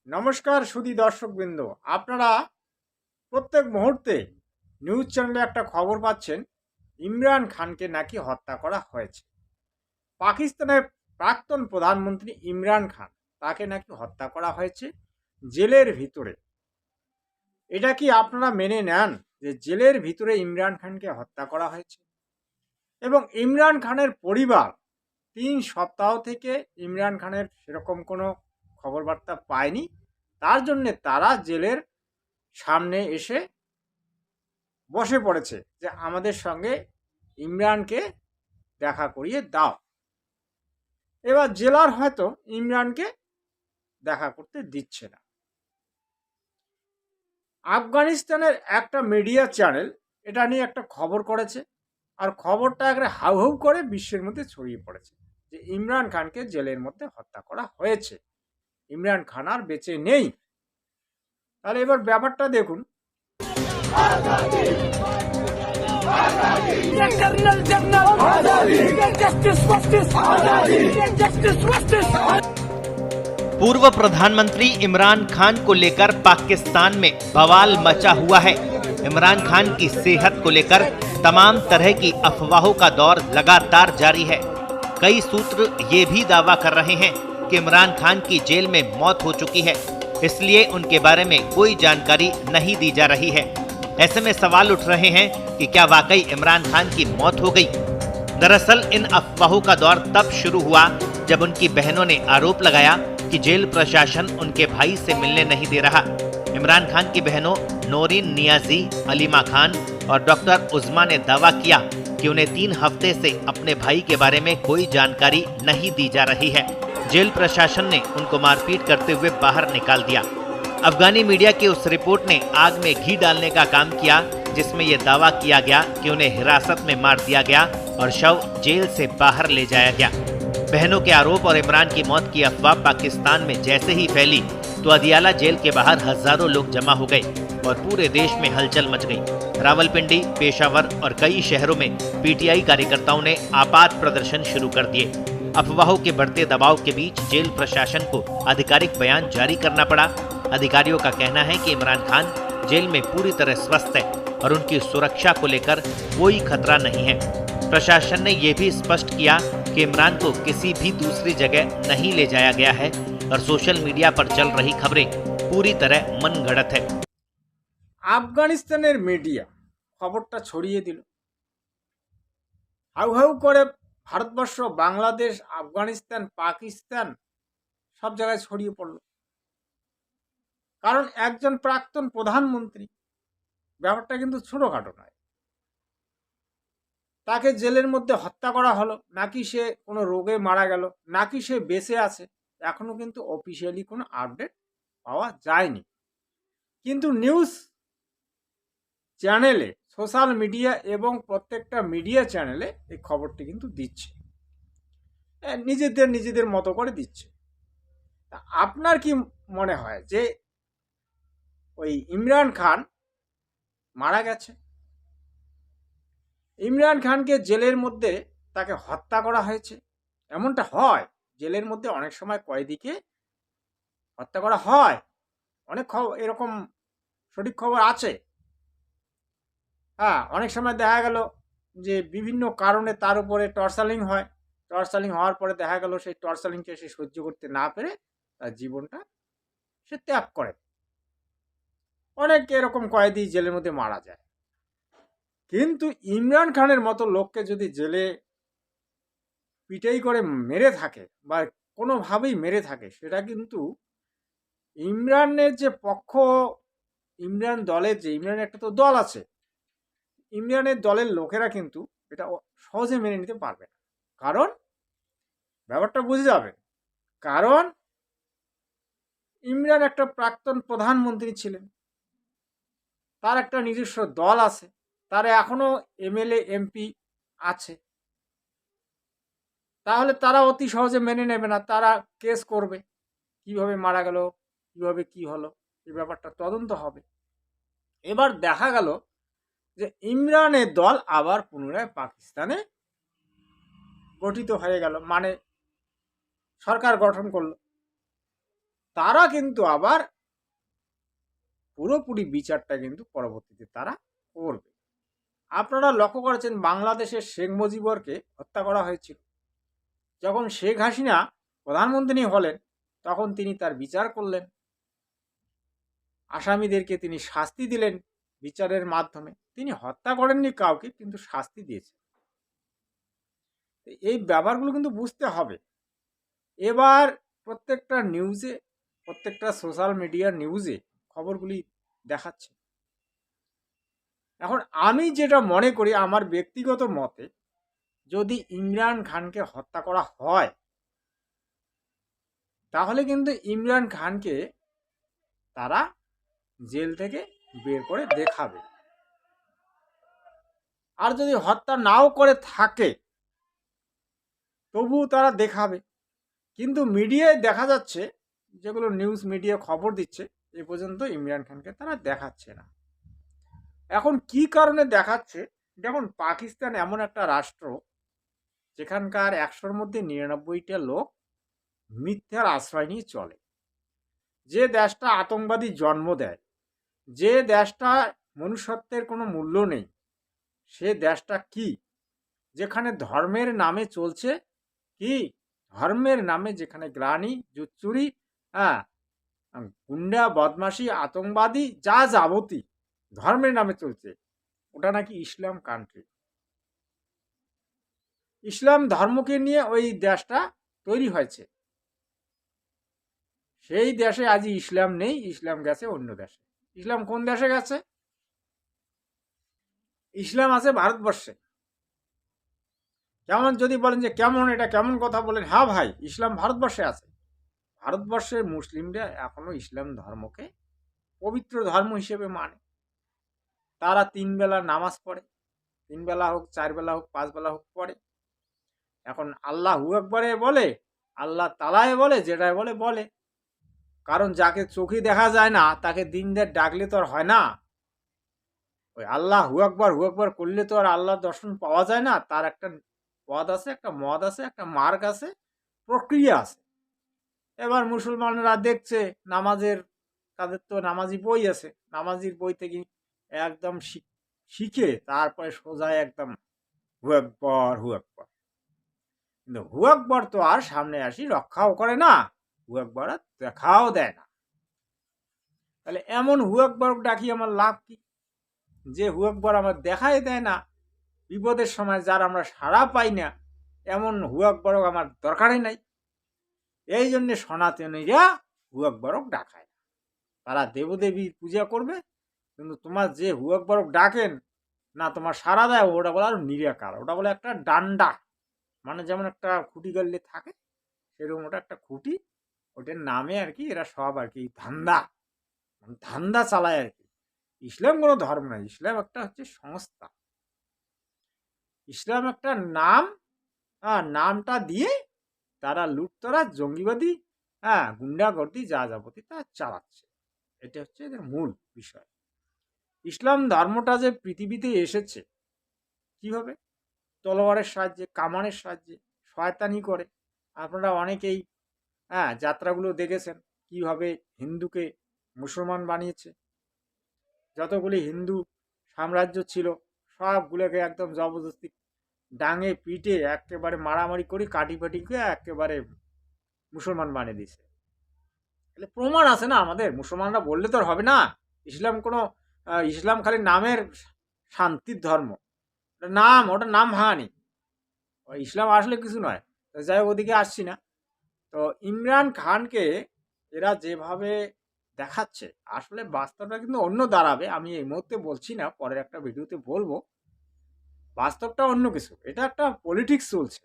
নমস্কার সুধী দর্শকবৃন্দ, আপনারা প্রত্যেক মুহূর্তে নিউজ চ্যানেলে একটা খবর পাচ্ছেন ইমরান খানকে নাকি হত্যা করা হয়েছে। পাকিস্তানের প্রাক্তন প্রধানমন্ত্রী ইমরান খান, তাকে নাকি হত্যা করা হয়েছে জেলের ভিতরে। এটা কি আপনারা মেনে নেন যে জেলের ভিতরে ইমরান খানকে হত্যা করা হয়েছে? এবং ইমরান খানের পরিবার 3 সপ্তাহ থেকে ইমরান খানের সেরকম কোনো খবর বার্তা পায়নি, তার জন্যে তারা জেলের সামনে এসে বসে পড়েছে যে আমাদের সঙ্গে ইমরানকে দেখা করিয়ে দাও। এবার জেলার হয়তো ইমরানকে দেখা করতে দিচ্ছে না। আফগানিস্তানের একটা মিডিয়া চ্যানেল এটা নিয়ে একটা খবর করেছে, আর খবরটা একবারে হাউ হাউ করে বিশ্বের মধ্যে ছড়িয়ে পড়েছে যে ইমরান খানকে জেলের মধ্যে হত্যা করা হয়েছে, ইমরান খান আর বেঁচে নেই। তাহলে এবার ব্যাপারটা দেখুন। पूर्व प्रधानमंत्री इमरान खान को लेकर पाकिस्तान में बवाल मचा हुआ है। इमरान खान की सेहत को लेकर तमाम तरह की अफवाहों का दौर लगातार जारी है। कई सूत्र ये भी दावा कर रहे हैं कि इमरान खान की जेल में मौत हो चुकी है, इसलिए उनके बारे में कोई जानकारी नहीं दी जा रही है। ऐसे में सवाल उठ रहे हैं कि क्या वाकई इमरान खान की मौत हो गई? दरअसल इन अफवाहों का दौर तब शुरू हुआ जब उनकी बहनों ने आरोप लगाया कि जेल प्रशासन उनके भाई से मिलने नहीं दे रहा। इमरान खान की बहनों नौरीन नियाजी, अलीमा खान और डॉक्टर उज़्मा ने दावा किया कि उन्हें 3 हफ्ते से अपने भाई के बारे में कोई जानकारी नहीं दी जा रही है। जेल प्रशासन ने उनको मारपीट करते हुए बाहर निकाल दिया। अफगानी मीडिया की उस रिपोर्ट ने आग में घी डालने का काम किया, जिसमें यह दावा किया गया कि उन्हें हिरासत में मार दिया गया और शव जेल से बाहर ले जाया गया। बहनों के आरोप और इमरान की मौत की अफवाह पाकिस्तान में जैसे ही फैली तो अदियाला जेल के बाहर हजारों लोग जमा हो गए और पूरे देश में हलचल मच गई। रावलपिंडी, पेशावर और कई शहरों में पीटीआई कार्यकर्ताओं ने आपात प्रदर्शन शुरू कर दिए। अफवाहों के बढ़ते दबाव के बीच जेल प्रशासन को आधिकारिक बयान जारी करना पड़ा। अधिकारियों का कहना है कि इमरान खान जेल में पूरी तरह स्वस्थ है और उनकी सुरक्षा को लेकर कोई खतरा नहीं है। प्रशासन ने यह भी स्पष्ट किया कि इमरान को किसी भी दूसरी जगह नहीं ले जाया गया है और सोशल मीडिया पर चल रही खबरें पूरी तरह मनगढ़ंत है। আফগানিস্তানের মিডিয়া খবরটা ছড়িয়ে দিল, হাউ হাউ করে ভারতবর্ষ, বাংলাদেশ, আফগানিস্তান, পাকিস্তান সব জায়গায় ছড়িয়ে পড়ল। কারণ একজন প্রাক্তন প্রধানমন্ত্রী, ব্যাপারটা কিন্তু ছোটোখাটো নয়। তাকে জেলের মধ্যে হত্যা করা হলো, নাকি সে কোনো রোগে মারা গেল, নাকি সে বেঁচে আছে, এখনো কিন্তু অফিসিয়ালি কোনো আপডেট পাওয়া যায়নি। কিন্তু নিউজ চ্যানেলে, সোশ্যাল মিডিয়া এবং প্রত্যেকটা মিডিয়া চ্যানেলে এই খবরটি কিন্তু দিচ্ছে, নিজেদের মতো করে দিচ্ছে। তা আপনার কি মনে হয় যে ওই ইমরান খান মারা গেছে? ইমরান খানকে জেলের মধ্যে তাকে হত্যা করা হয়েছে, এমনটা হয়। জেলের মধ্যে অনেক সময় কয়েদিকে হত্যা করা হয়, অনেক খবর এরকম সঠিক খবর আছে। হ্যাঁ, অনেক সময় দেখা গেল যে বিভিন্ন কারণে তার উপরে টর্চারিং হয়, টর্চারিং হওয়ার পরে দেখা গেল সেই টর্চারিংকে সে সহ্য করতে না পেরে তার জীবনটা সে ত্যাগ করে। অনেক এরকম কয়েদি জেলের মধ্যে মারা যায়। কিন্তু ইমরান খানের মতো লোককে যদি জেলে পিটাই করে মেরে থাকে বা কোনোভাবেই মেরে থাকে, সেটা কিন্তু ইমরানের যে পক্ষ, ইমরান দলের যে, ইমরানের একটা তো দল আছে, ইমরানের দলের লোকেরা কিন্তু এটা সহজে মেনে নিতে পারবে না। কারণ ব্যাপারটা বুঝে যাবে, কারণ ইমরান একটা প্রাক্তন প্রধানমন্ত্রী ছিলেন, তার একটা নিজস্ব দল আছে, তার এখনো এমএলএ এমপি আছে। তাহলে তারা অতি সহজে মেনে নেবে না, তারা কেস করবে, কিভাবে মারা গেল, কিভাবে কি হলো, এই ব্যাপারটা তদন্ত হবে। এবার দেখা গেল যে ইমরানের দল আবার পুনরায় পাকিস্তানে গঠিত হয়ে গেল, মানে সরকার গঠন করলো। তারা কিন্তু আবার পুরোপুরি বিচারটা কিন্তু পরবর্তীতে তারা করবে। আপনারা লক্ষ্য করেছেন বাংলাদেশের শেখ মুজিবরকে হত্যা করা হয়েছিল। যখন শেখ হাসিনা প্রধানমন্ত্রী হলেন তখন তিনি তার বিচার করলেন, আসামিদেরকে তিনি শাস্তি দিলেন বিচারের মাধ্যমে। তিনি হত্যা করেননি কাউকে, কিন্তু শাস্তি দিয়েছেন। এই ব্যাপারগুলো কিন্তু বুঝতে হবে। এবার প্রত্যেকটা নিউজে, প্রত্যেকটা সোশ্যাল মিডিয়ার নিউজে খবরগুলি দেখাচ্ছে। এখন আমি যেটা মনে করি, আমার ব্যক্তিগত মতে, যদি ইমরান খানকে হত্যা করা হয় তাহলে কিন্তু ইমরান খানকে তারা জেল থেকে বের করে দেখাবে। আর যদি হত্যা নাও করে থাকে তবুও তারা দেখাবে। কিন্তু মিডিয়ায় দেখা যাচ্ছে, যেগুলো নিউজ মিডিয়া খবর দিচ্ছে, এ পর্যন্ত ইমরান খানকে তারা দেখাচ্ছে না। এখন কি কারণে দেখাচ্ছে? দেখুন, পাকিস্তান এমন একটা রাষ্ট্র যেখানকার 100-র মধ্যে 99টা লোক মিথ্যার আশ্রয় নিয়ে চলে। যে দেশটা আতঙ্কবাদী জন্ম দেয়, যে দেশটা মনুষ্যত্বের কোনো মূল্য নেই, সে দেশটা কি? যেখানে ধর্মের নামে চলছে কি? ধর্মের নামে যেখানে গ্লানি, জুচ্চুরি, হ্যাঁ, গুন্ডা, বদমাশি, আতঙ্কবাদী, যা যাবতীয় ধর্মের নামে চলছে, ওটা নাকি ইসলাম কান্ট্রি। ইসলাম ধর্মকে নিয়ে ওই দেশটা তৈরি হয়েছে। সেই দেশে আজ ইসলাম নেই, ইসলাম গেছে অন্য দেশে। ইসলাম কোন দেশে গেছে? ইসলাম আছে ভারতবর্ষে। কেমন যদি বলেন যে কেমন, এটা কেমন কথা বলেন? হ্যাঁ ভাই, ইসলাম ভারতবর্ষে আছে। ভারতবর্ষের মুসলিমরা এখনো ইসলাম ধর্মকে পবিত্র ধর্ম হিসেবে মানে। তারা 3 বেলা নামাজ পড়ে, 3 বেলা হোক, 4 বেলা হোক, 5 বেলা হোক পড়ে। এখন আল্লাহু আকবারে বলে, আল্লাহ তালায় বলে, যেটাই বলে বলে। কারণ যাকে চোখে দেখা যায় না তাকে দিন রাত ডাকলে তো আর হয় না। ওই আল্লাহ হু আকবার করলে তো আর আল্লাহ দর্শন পাওয়া যায় না। তার একটা পদ আছে, একটা মদ আছে, একটা মার্গ আছে, প্রক্রিয়া আছে। এবার মুসলমানরা দেখছে নামাজের, তাদের তো নামাজি বই আছে, নামাজির বই থেকে একদম শিখে তারপরে সোজা একদম হু আকবর হু আকবর। কিন্তু হু আকবর তো আর সামনে আসি রক্ষাও করে না, হু আকবর আর দেখাও দেয় না। তাহলে এমন হু আকবর ডাকি আমার লাভ কি? যে হু আকবর আমার দেখাই দেয় না, বিপদের সময় যার আমরা সাড়া পাই না, এমন হু আকবরক আমার দরকারই নাই। এই জন্যে সনাতনীরা হু আকবরক ডাকায়। তারা দেবদেবী পূজা করবে, কিন্তু তোমার যে হু আকবরক ডাকেন না, তোমার সাড়া দেয়, ওটা বলে আর নিরাকার। ওটা বলে একটা ডান্ডা, মানে যেমন একটা খুঁটি গাড়লে থাকে সেরকম ওটা একটা খুঁটি। ওটার নামে আর কি এরা সব আর কি ধান্দা, ধান্দা চালায় আর কি। ইসলাম কোনো ধর্ম নয়, ইসলাম একটা হচ্ছে সংস্থা। ইসলাম একটা নাম, নামটা দিয়ে তারা লুটতরা, জঙ্গিবাদী, গুন্ডাগর্দি, যা যাবতীয় তা চালাচ্ছে। এটা হচ্ছে এদের মূল বিষয়। ইসলাম ধর্মটা যে পৃথিবীতে এসেছে কিভাবে? তলোয়ারের সাহায্যে, কামানের সাহায্যে, শয়তানি করে। আপনারা অনেকেই যাত্রাগুলো দেখেছেন কিভাবে হিন্দুকে মুসলমান বানিয়েছে। যতগুলি হিন্দু সাম্রাজ্য ছিল সবগুলোকে একদম জবরদস্তি ডাঙে পিটে একেবারে মারামারি করে কাটিপাটিকে একেবারে মুসলমান বানিয়ে দিয়েছে। তাহলে প্রমাণ আছে না আমাদের, মুসলমানরা বললে তো আর হবে না। ইসলাম কোনো ইসলাম খালি নামের শান্তির ধর্ম, নাম, ওটা নাম ভাঙানি। ইসলাম আসলে কিছু নয়। তো যাই হোক, ওদিকে আসছি না। তো ইমরান খানকে এরা যেভাবে দেখাচ্ছে, আসলে বাস্তবটা কিন্তু অন্য দাঁড়াবে। আমি এই মুহূর্তে বলছি না, পরের একটা ভিডিওতে বলবো। বাস্তবটা অন্য কিছু। এটা একটা পলিটিক্স চলছে,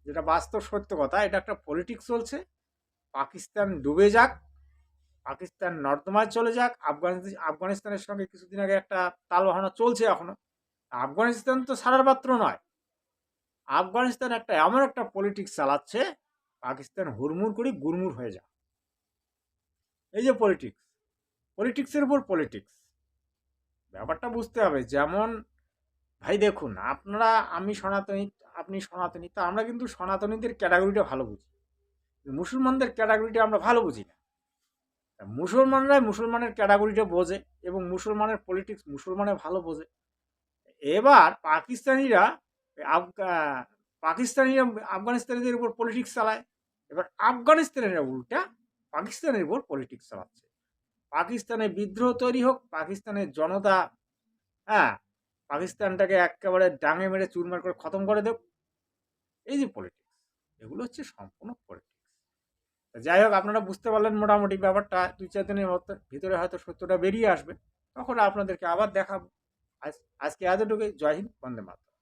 যেটা বাস্তব সত্য কথা। এটা একটা পলিটিক্স চলছে। পাকিস্তান ডুবে যাক, পাকিস্তান নর্দমায় চলে যাক, আফগানিস্তানের সঙ্গে কিছুদিন আগে একটা তালবাহানা চলছে এখনো। আফগানিস্তান তো ছাড়ার পাত্র নয়। আফগানিস্তান একটা এমন একটা পলিটিক্স চালাচ্ছে, পাকিস্তান হুড়মুড় করে গুড়মুড় হয়ে যায়। এই যে পলিটিক্স, পলিটিক্সের উপর পলিটিক্স, ব্যাপারটা বুঝতে হবে। যেমন ভাই দেখুন, আপনারা, আমি সনাতনী, আপনি সনাতনী, তো আমরা কিন্তু সনাতনীদের ক্যাটাগরিটা ভালো বুঝি, মুসলমানদের ক্যাটাগরিটা আমরা ভালো বুঝি না। মুসলমানরাই মুসলমানের ক্যাটাগরিটা বোঝে এবং মুসলমানের পলিটিক্স মুসলমানে ভালো বোঝে। এবার পাকিস্তানিরা পাকিস্তানিরা আফগানিস্তানিদের উপর পলিটিক্স চালায়। এবার আফগানিস্তানিরা উল্টা পাকিস্তানের উপর পলিটিক্স চালাচ্ছে। পাকিস্তানে বিদ্রোহ তৈরি হোক, পাকিস্তানের জনতা হ্যাঁ পাকিস্তানটাকে একেবারে ডাঙে মেরে চুরমার করে খতম করে দেব। এই যে পলিটিক্স, এগুলো হচ্ছে সম্পূর্ণ পলিটিক্স। যাই হোক, আপনারা বুঝতে পারলেন মোটামুটি ব্যাপারটা। 2-4 দিনের ভিতরে হয়তো সত্যটা বেরিয়ে আসবে, তখন আপনাদেরকে আবার দেখাবো। আজকে এতটুকুই। জয় হিন্দ, বন্দে মাতরম।